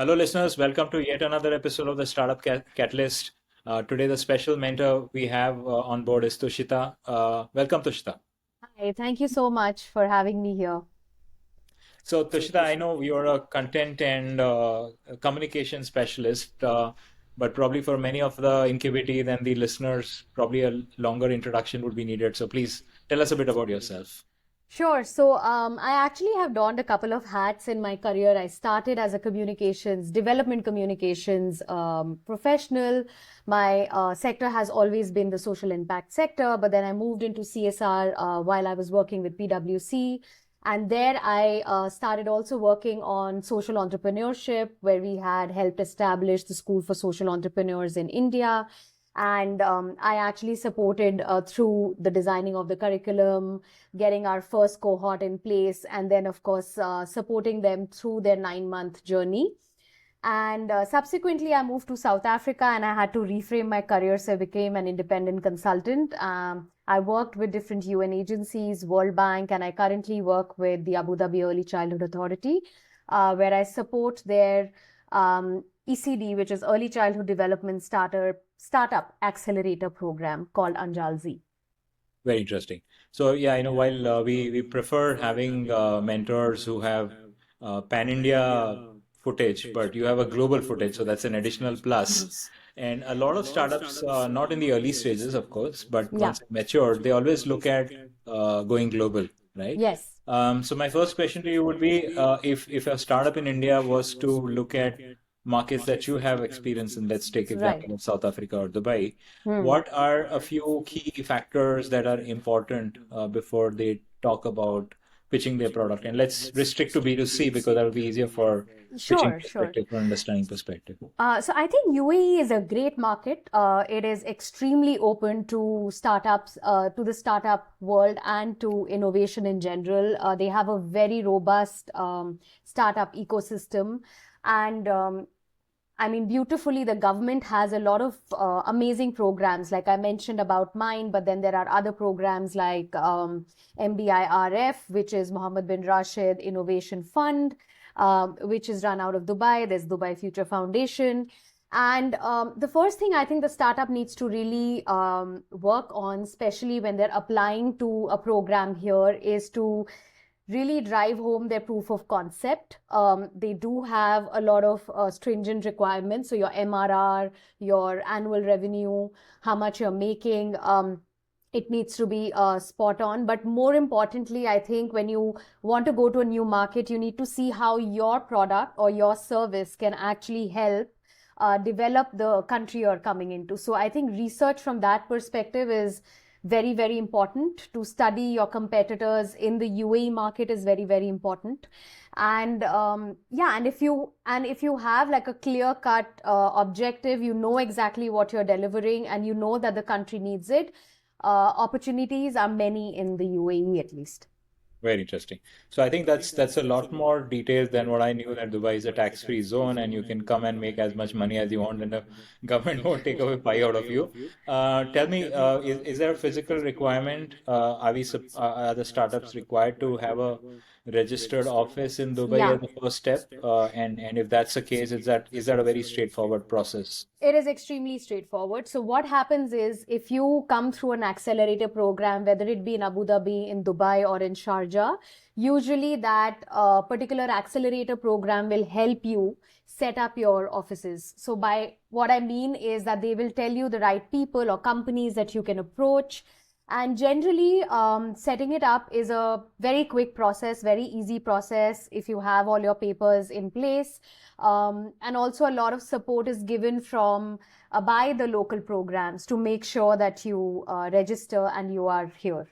Hello, listeners. Welcome to yet another episode of the Startup Catalyst. Today, the special mentor we have on board is Tushita. Welcome, Tushita. Hi, thank you so much for having me here. So, Tushita, I know you're a content and communication specialist, but probably for many of the Incubity, then the listeners, probably a longer introduction would be needed. So, please tell us a bit about yourself. Sure. So I actually have donned a couple of hats in my career. I started as a development communications professional. My sector has always been the social impact sector, but then I moved into CSR while I was working with PwC. And there I started also working on social entrepreneurship, where we had helped establish the School for Social Entrepreneurs in India. And I actually supported through the designing of the curriculum, getting our first cohort in place, and then, of course, supporting them through their 9-month journey. And subsequently, I moved to South Africa and I had to reframe my career. So I became an independent consultant. I worked with different UN agencies, World Bank, and I currently work with the Abu Dhabi Early Childhood Authority, where I support their ECD, which is Early Childhood Development Startup Accelerator program called Anjalzi. Very interesting. So, yeah, while we prefer having mentors who have pan-India footage, but you have a global footage, so that's an additional plus. Yes. And a lot of startups, not in the early stages, of course, but Yeah. once they mature, they always look at going global, right? Yes. So my first question to you would be, if a startup in India was to look at markets that you have experience in, let's take Right. example of South Africa or Dubai, Hmm. what are a few key factors that are important before they talk about pitching their product? And let's restrict to B2C because that will be easier for pitching Sure, sure. perspective, for understanding perspective. So I think UAE is a great market. It is extremely open to startups, to the startup world and to innovation in general. They have a very robust startup ecosystem. And I mean, beautifully, the government has a lot of amazing programs, like I mentioned about mine, but then there are other programs like MBIRF, which is Mohammed bin Rashid Innovation Fund, which is run out of Dubai. There's Dubai Future Foundation. And the first thing I think the startup needs to really work on, especially when they're applying to a program here, is to really drive home their proof of concept. They do have a lot of stringent requirements. So your MRR, your annual revenue, how much you're making, it needs to be spot on. But more importantly, I think when you want to go to a new market, you need to see how your product or your service can actually help develop the country you're coming into. So I think research from that perspective is very, very important. To study your competitors in the UAE market is very, very important. And yeah, and if you have like a clear cut objective, you know exactly what you're delivering and you know that the country needs it. Opportunities are many in the UAE at least. Very interesting. So I think that's a lot more detailed than what I knew, that Dubai is a tax-free zone and you can come and make as much money as you want and the government won't take away pie out of you. Tell me, is there a physical requirement? Are the startups required to have a registered office in Dubai Yeah. as the first step? And if that's the case, is that a very straightforward process? It is extremely straightforward. So what happens is if you come through an accelerator program, whether it be in Abu Dhabi, in Dubai, or in Sharjah, usually that particular accelerator program will help you set up your offices. So by what I mean is that they will tell you the right people or companies that you can approach. And generally, setting it up is a very quick process, very easy process if you have all your papers in place. And also a lot of support is given from by the local programs to make sure that you register and you are here.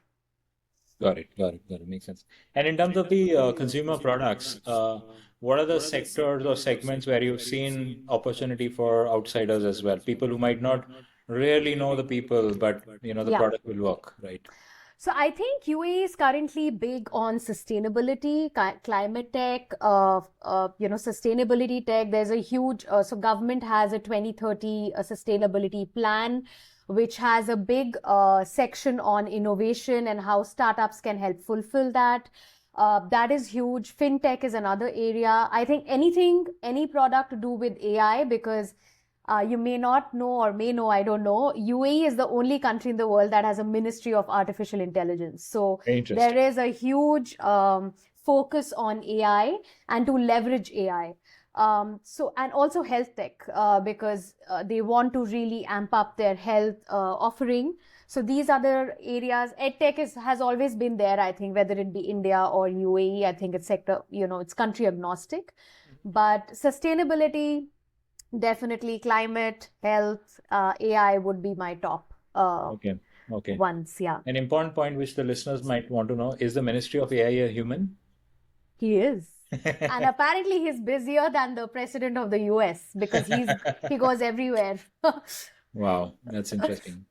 Got it. Got it. Got it. Makes sense. And in terms of the consumer products, what are the sectors or segments where you've seen opportunity for outsiders as well? People who might not really know the people, but the Yeah. product will work, right? So I think UAE is currently big on sustainability, climate tech, sustainability tech. There's a huge, so government has a 2030 sustainability plan, which has a big section on innovation and how startups can help fulfill that. That is huge. Fintech is another area. I think any product to do with AI, because you may not know or may know, I don't know. UAE is the only country in the world that has a Ministry of Artificial Intelligence. So Very there interesting. is a huge focus on AI and to leverage AI. And also health tech, because they want to really amp up their health offering. So these other areas, EdTech has always been there, I think, whether it be India or UAE, I think it's sector, it's country agnostic. But sustainability, definitely climate, health, AI would be my top Okay. Okay. ones. Yeah, An important point which the listeners might want to know, is the Ministry of AI a human? he is. And apparently he's busier than the president of the US because he goes everywhere. Wow, that's interesting.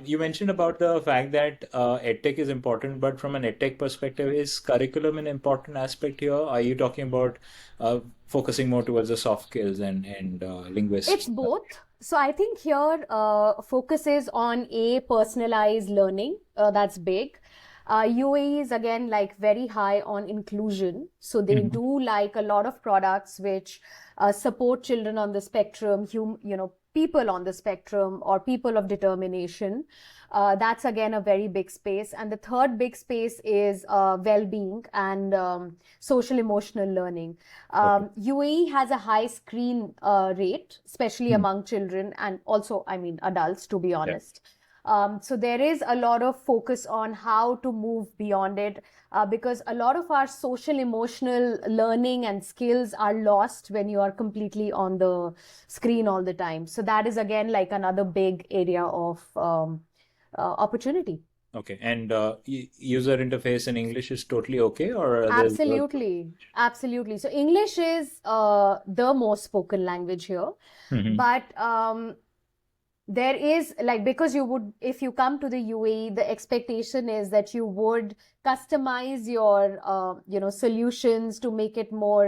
You mentioned about the fact that edtech is important, but from an edtech perspective, is curriculum an important aspect here? Are you talking about focusing more towards the soft skills and It's linguists? both. So I think here focus is on a personalized learning. That's big. UAE is again like very high on inclusion. So they Mhm. do like a lot of products which support children on the spectrum, people on the spectrum or people of determination. That's again a very big space. And the third big space is well-being and social emotional learning. Okay. UAE has a high screen rate, especially Hmm. among children and also, I mean, adults, to be Yeah. honest. So there is a lot of focus on how to move beyond it, because a lot of our social emotional learning and skills are lost when you are completely on the screen all the time. So that is again like another big area of opportunity. Okay. And user interface in English is totally okay, or there's Absolutely. Absolutely. So English is the most spoken language here. Mhm. But there is like, because you would, if you come to the UAE, the expectation is that you would customize your solutions to make it more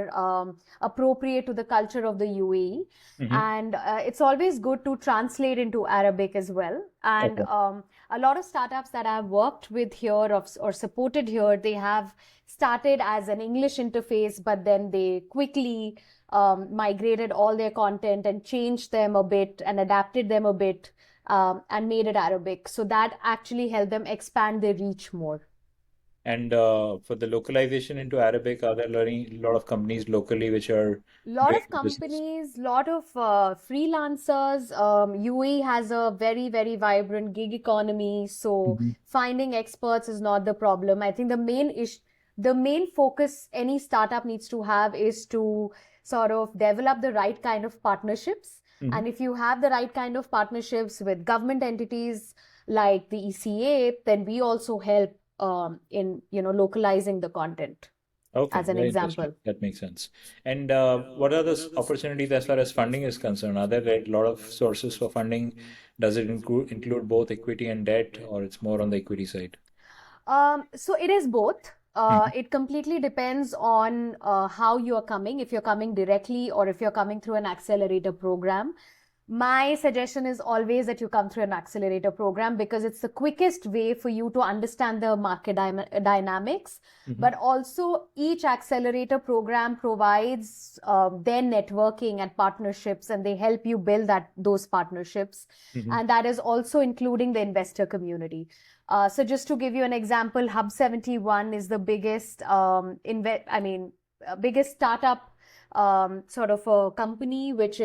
appropriate to the culture of the UAE. Mhm. And it's always good to translate into Arabic as well. And Okay. a lot of startups that I've worked with here or supported here, they have started as an English interface, but then they quickly migrated all their content and changed them a bit and adapted them a bit, and made it Arabic. So that actually helped them expand their reach more. And for the localization into Arabic, are there learning a lot of companies locally which are Lot doing of the business? companies, lot of freelancers. UAE has a very, very vibrant gig economy, so Mhm. finding experts is not the problem. I think the main focus any startup needs to have is to sort of develop the right kind of partnerships. Mhm. And if you have the right kind of partnerships with government entities like the ECA, then we also help in localizing the content, Okay, as an very interesting. example. That makes sense. And what are the opportunities as far as funding is concerned? Are there a lot of sources for funding? Does it include both equity and debt, or it's more on the equity side? So it is both. Mhm. It completely depends on how you are coming, if you're coming directly or if you're coming through an accelerator program. My suggestion is always that you come through an accelerator program because it's the quickest way for you to understand the market dynamics. Mhm. But also, each accelerator program provides their networking and partnerships, and they help you build those partnerships. Mhm. And that is also including the investor community. So just to give you an example, Hub 71 is the biggest biggest startup sort of a company which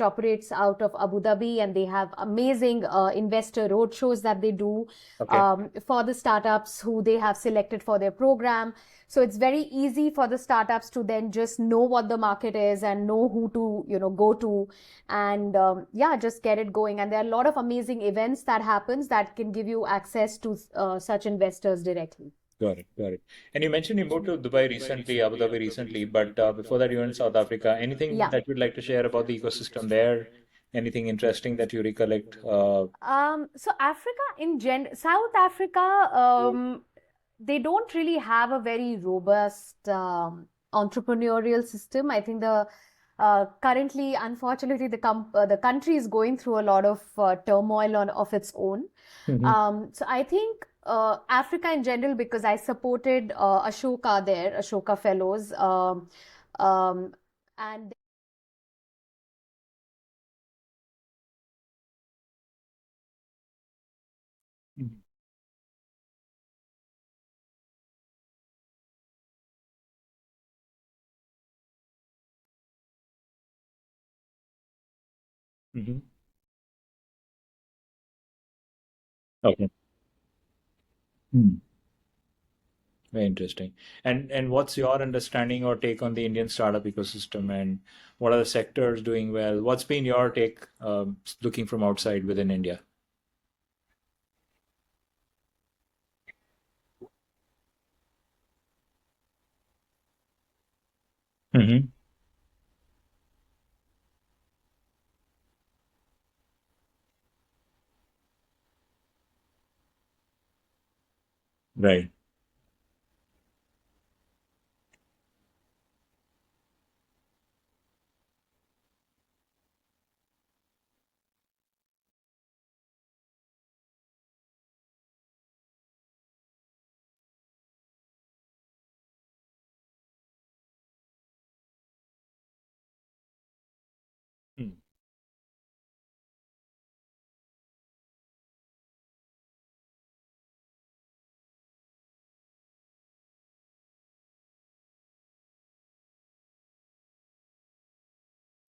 operates out of Abu Dhabi, and they have amazing investor roadshows that they do Okay. for the startups who they have selected for their program. So it's very easy for the startups to then just know what the market is and know who to go to, and yeah, just get it going. And there are a lot of amazing events that happens that can give you access to such investors directly. Got it. Got it. And you mentioned you moved to Dubai recently, Abu Dhabi recently, but before that you were in South Africa. Anything Yeah. that you'd like to share about the ecosystem there? Anything interesting that you recollect? So Africa South Africa, they don't really have a very robust entrepreneurial system. I think currently, unfortunately, the country is going through a lot of turmoil of its own. Mhm. So I think Africa in general, because I supported Ashoka there, Ashoka Fellows, um, and Mhm. Mhm. Okay. Hmm. Very interesting. And what's your understanding or take on the Indian startup ecosystem, and what are the sectors doing well? What's been your take, looking from outside within India? Hmm. Right. Hmm.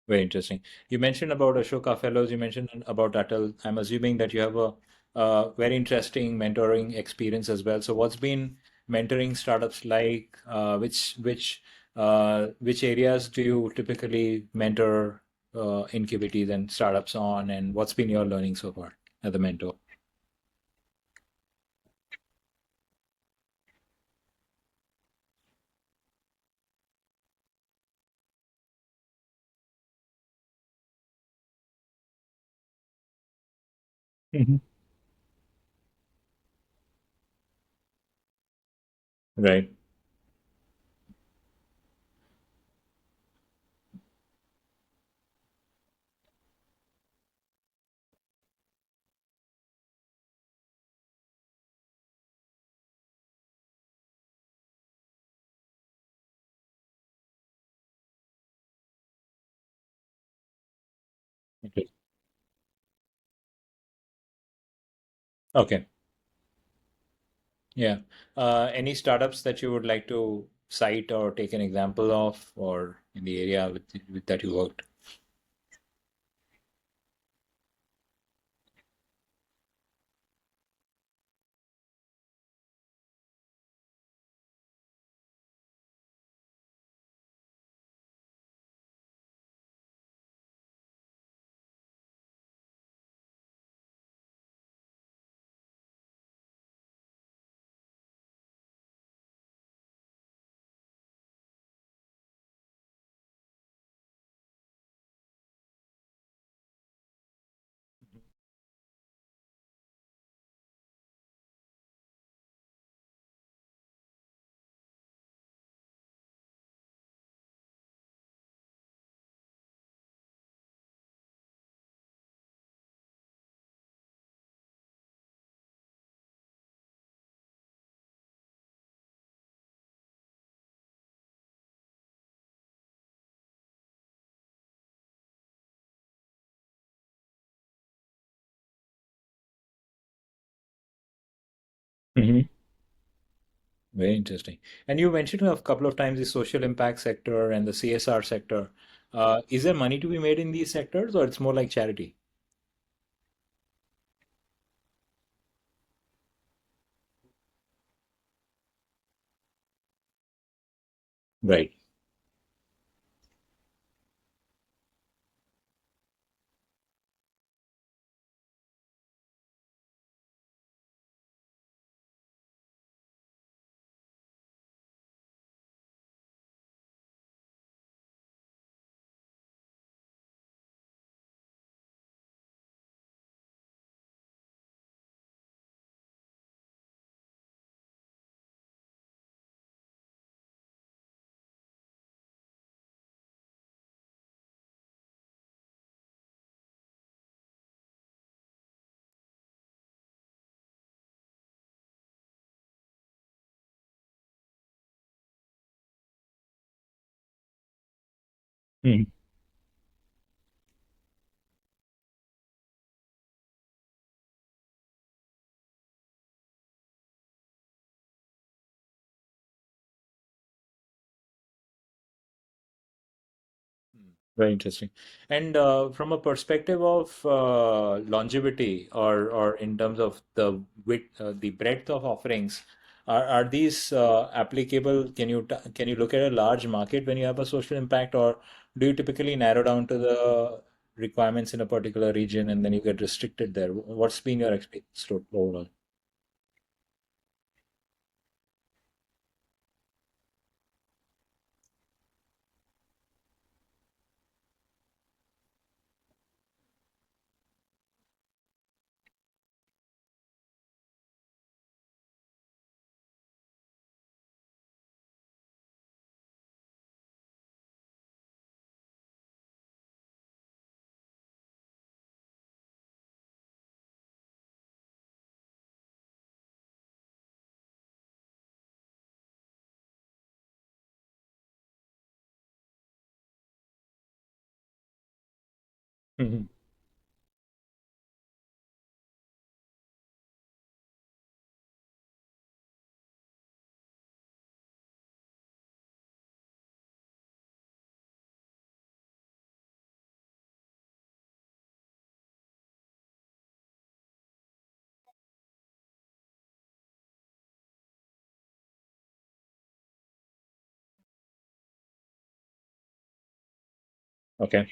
Very interesting. You mentioned about Ashoka Fellows, you mentioned about Atal. I'm assuming that you have a very interesting mentoring experience as well. So what's been mentoring startups like? Which areas do you typically mentor incubatees and startups on, and what's been your learning so far as a mentor? Mhm. Right. Okay. Okay. Yeah. Any startups that you would like to cite or take an example of, or in the area with that you worked? Hmm. Very interesting. And you mentioned a couple of times the social impact sector and the CSR sector. Is there money to be made in these sectors, or it's more like charity? Right. Mhm. Very interesting. And from a perspective of longevity, or in terms of the width, the breadth of offerings, are these applicable? Can you look at a large market when you have a social impact, or do you typically narrow down to the requirements in a particular region and then you get restricted there? What's been your experience overall? Mhm. Okay.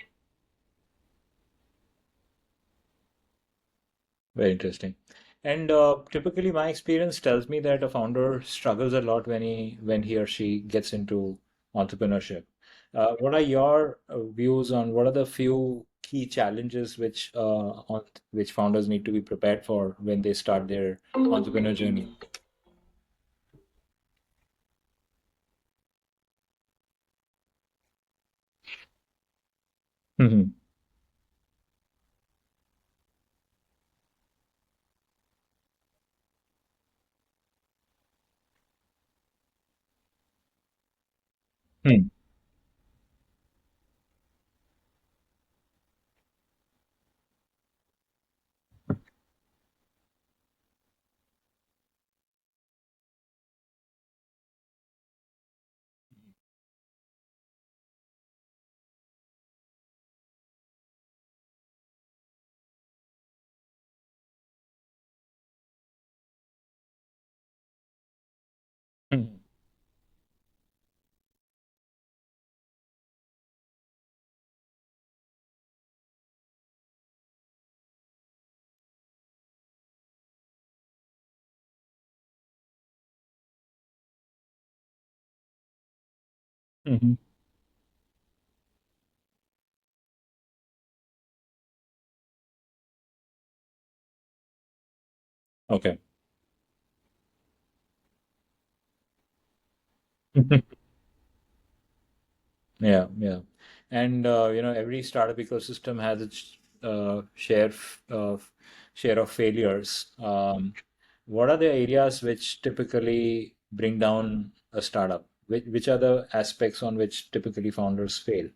Very interesting. And typically, my experience tells me that a founder struggles a lot when he or she gets into entrepreneurship. What are your views on what are the few key challenges which founders need to be prepared for when they start their entrepreneur journey? Hmm. Hmm. Hmm. Hmm. Okay. Yeah, yeah. And every startup ecosystem has its share of failures. What are the areas which typically bring down a startup? Which are the aspects on which typically founders fail?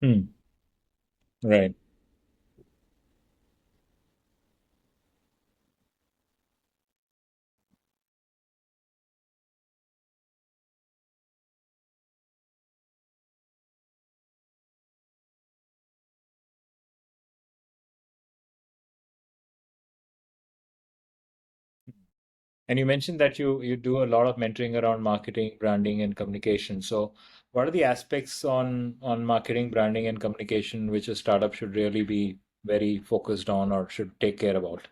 Hmm. Right. And you mentioned that you do a lot of mentoring around marketing, branding, and communication. So, what are the aspects on marketing, branding, and communication which a startup should really be very focused on or should take care about?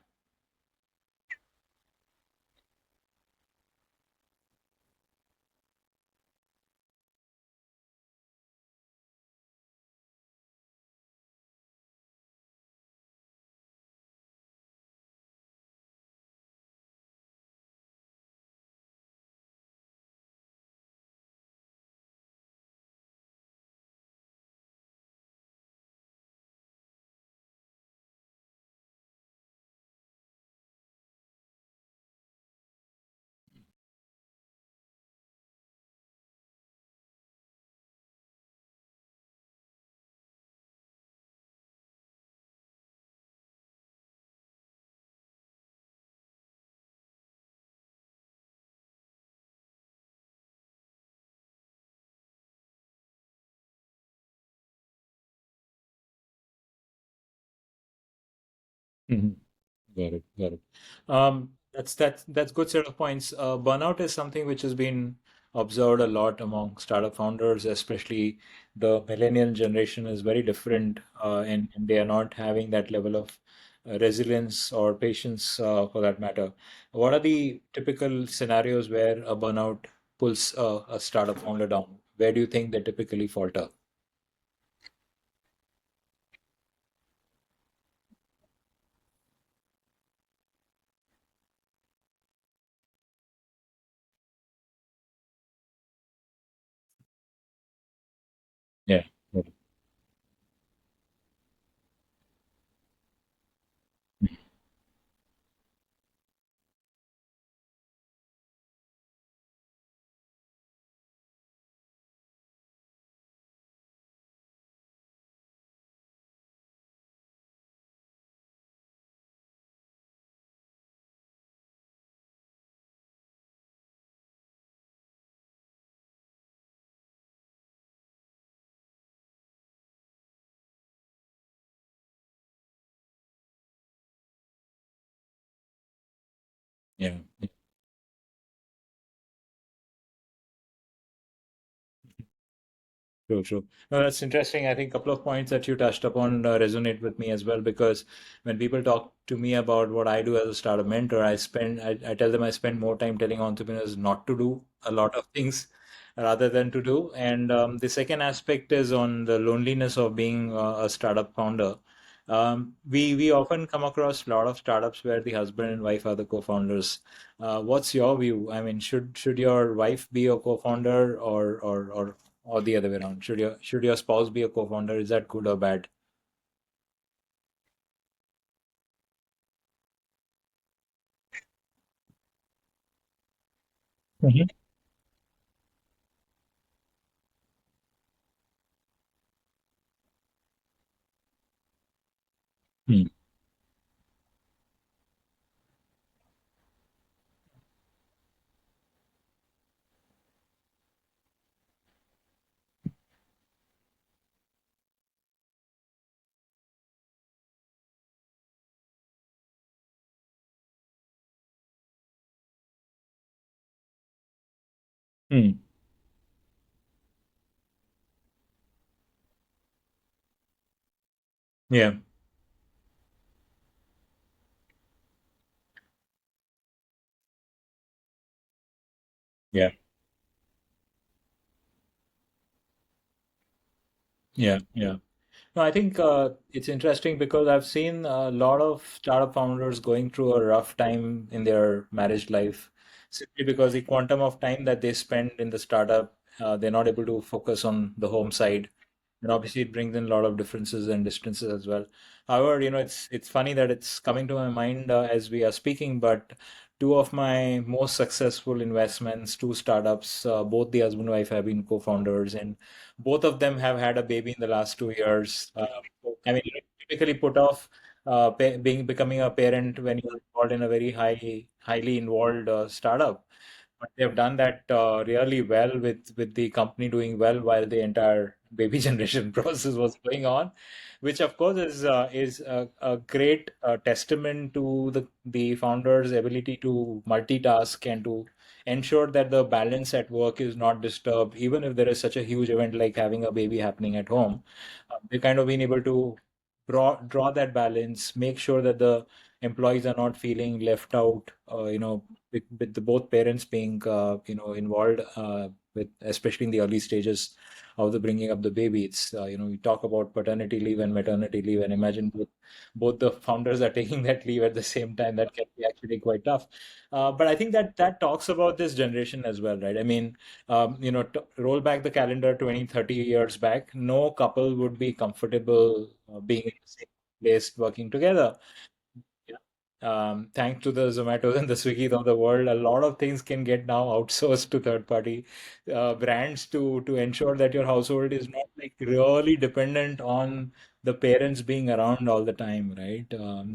Mhm. Got it. Got it. That's good set of points. Burnout is something which has been observed a lot among startup founders, especially the millennial generation is very different, and they are not having that level of resilience or patience, for that matter. What are the typical scenarios where a burnout pulls a startup founder down? Where do you think they typically falter? Yeah. Yeah. True, true. No, that's interesting. I think a couple of points that you touched upon resonate with me as well because when people talk to me about what I do as a startup mentor, I tell them I spend more time telling entrepreneurs not to do a lot of things rather than to do. And the second aspect is on the loneliness of being a startup founder. We often come across a lot of startups where the husband and wife are the co-founders. What's your view? I mean, should your wife be a co-founder or the other way around? Should your spouse be a co-founder? Is that good or bad? Mhm. Hmm. Hmm. Yeah, yeah, yeah, yeah. No, I think it's interesting because I've seen a lot of startup founders going through a rough time in their marriage life simply because the quantum of time that they spend in the startup, they're not able to focus on the home side. And obviously, it brings in a lot of differences and distances as well. However, it's funny that it's coming to my mind as we are speaking, but two of my most successful investments, two startups, both the husband and wife have been co-founders, and both of them have had a baby in the last 2 years. I mean, you typically put off becoming a parent when you're involved in a very highly involved startup. But they've done that really well with the company doing well while the entire baby generation process was going on, which of course is a great testament to the founder's ability to multitask and to ensure that the balance at work is not disturbed, even if there is such a huge event like having a baby happening at home. They've kind of been able to draw that balance, make sure that the employees are not feeling left out, with the both parents being, involved, with especially in the early stages of the bringing up the baby. It's, we talk about paternity leave and maternity leave, and imagine both the founders are taking that leave at the same time. That can be actually quite tough. But I think that talks about this generation as well, right? I mean, roll back the calendar 20, 30 years back, no couple would be comfortable being in the same place working together. Yeah. Thanks to the Zomatos and the Swiggies of the world, a lot of things can get now outsourced to third-party brands to ensure that your household is not like really dependent on the parents being around all the time, right?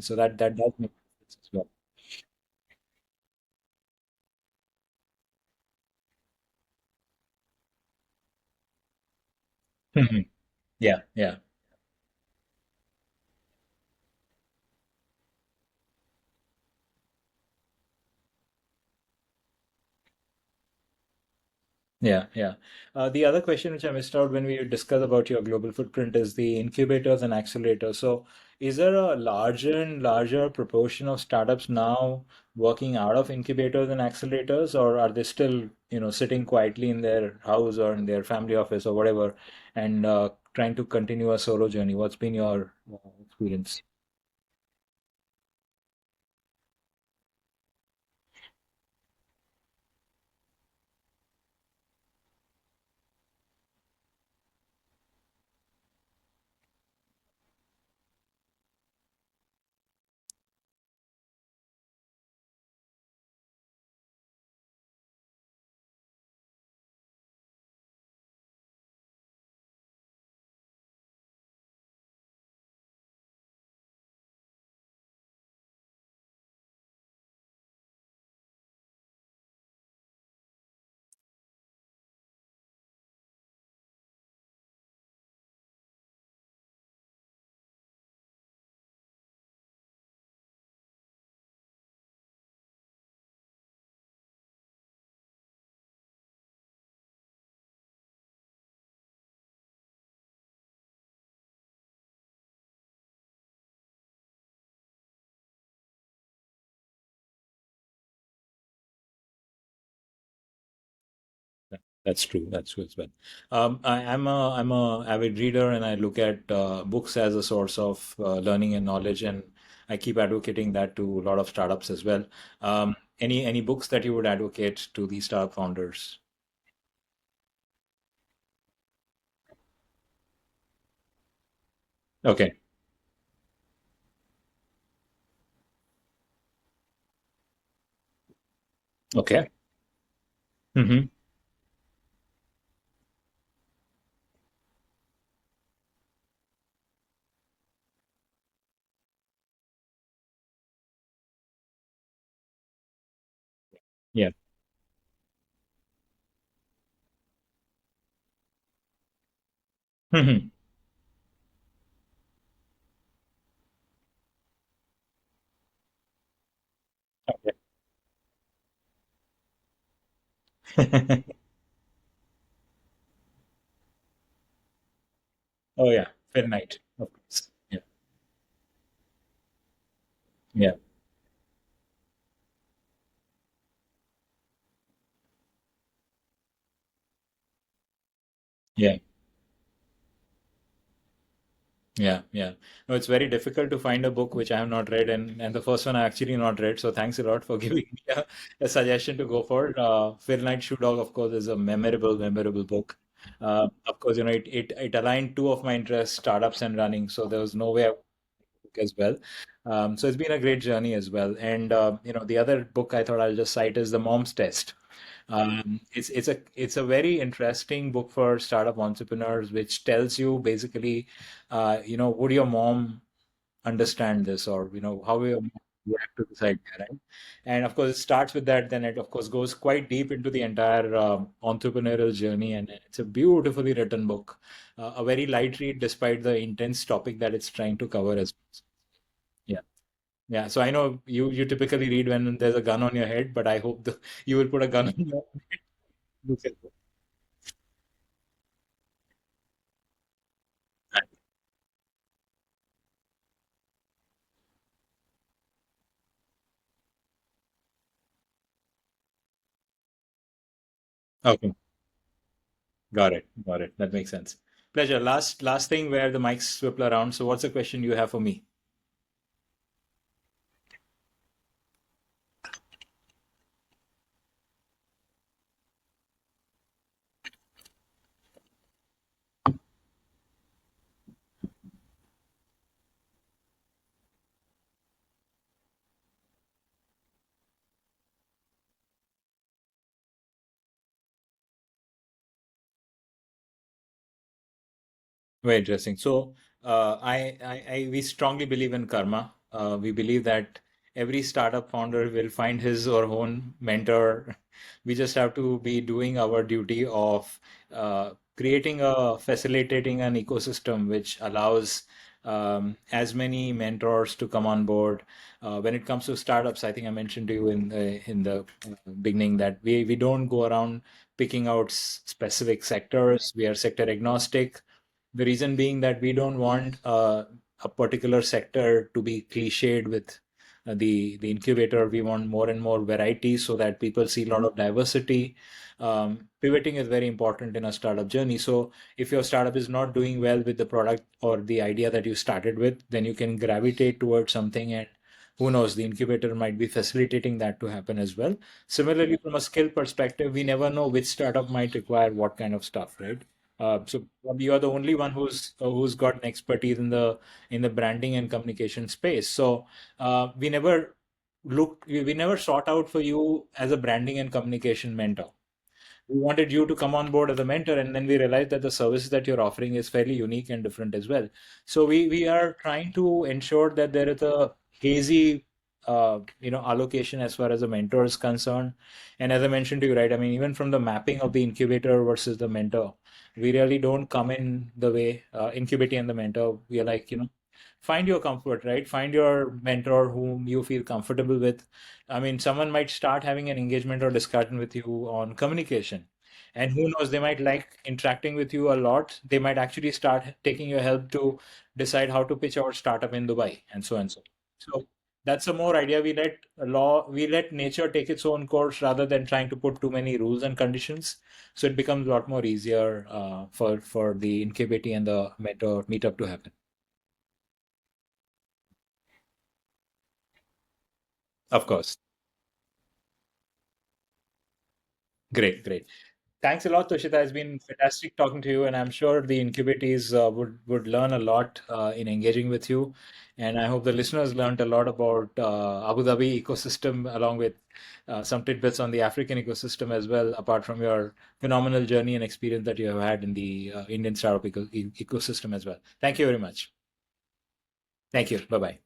So that does make sense as well. Mhm. Yeah, yeah. Yeah, yeah. The other question which I missed out when we discussed about your global footprint is the incubators and accelerators. So, is there a larger and larger proportion of startups now working out of incubators and accelerators, or are they still, sitting quietly in their house or in their family office or whatever, and trying to continue a solo journey? What's been your experience? That's true. That's true as well. I'm a avid reader, and I look at books as a source of learning and knowledge, and I keep advocating that to a lot of startups as well. Any books that you would advocate to these startup founders? Okay. Okay. Hmm. Yeah. Hmm. Okay. Oh yeah, Fair Night, of course. Yeah. Yeah. Yeah. Yeah, yeah. No, it's very difficult to find a book which I have not read, and the first one I actually not read. So thanks a lot for giving me a suggestion to go for. Phil Knight Shoe Dog, of course, is a memorable book. Of course, it aligned two of my interests, startups and running. So there was no way I would book as well. So it's been a great journey as well. And the other book I thought I'll just cite is The Mom's Test. It's a very interesting book for startup entrepreneurs, which tells you basically, would your mom understand this, or how your mom react to this idea, right? And of course, it starts with that. Then it of course goes quite deep into the entire entrepreneurial journey, and it's a beautifully written book, a very light read despite the intense topic that it's trying to cover as well. Yeah. Yeah, so I know you typically read when there's a gun on your head, but I hope you will put a gun on your head. Okay. Got it. Got it. That makes sense. Pleasure. Last thing where the mics swivel around. So what's the question you have for me? Very interesting. So, we strongly believe in karma. We believe that every startup founder will find his or own mentor. We just have to be doing our duty of facilitating an ecosystem which allows as many mentors to come on board. When it comes to startups, I think I mentioned to you in the beginning that we don't go around picking out specific sectors. We are sector agnostic. The reason being that we don't want a particular sector to be cliched with the incubator. We want more and more variety so that people see a lot of diversity. Pivoting is very important in a startup journey. So if your startup is not doing well with the product or the idea that you started with, then you can gravitate towards something, and who knows, the incubator might be facilitating that to happen as well. Similarly, from a skill perspective, we never know which startup might require what kind of stuff, right? So you are the only one who's got an expertise in the branding and communication space. So we never sought out for you as a branding and communication mentor. We wanted you to come on board as a mentor, and then we realized that the services that you're offering is fairly unique and different as well. So we are trying to ensure that there is a hazy allocation as far as the mentor is concerned. And as I mentioned to you, right, I mean, even from the mapping of the incubator versus the mentor, we really don't come in the way incubating and the mentor. We are like, find your comfort, right? Find your mentor whom you feel comfortable with. I mean, someone might start having an engagement or discussion with you on communication. And who knows, they might like interacting with you a lot. They might actually start taking your help to decide how to pitch our startup in Dubai and so and so. So that's a more idea. We let nature take its own course rather than trying to put too many rules and conditions. So it becomes a lot more easier for the incubating and the mentor meetup to happen. Of course. Great, great. Thanks a lot, Toshita. It's been fantastic talking to you, and I'm sure the incubatees would learn a lot in engaging with you. And I hope the listeners learned a lot about Abu Dhabi ecosystem, along with some tidbits on the African ecosystem as well, apart from your phenomenal journey and experience that you have had in the Indian startup ecosystem as well. Thank you very much. Thank you. Bye bye.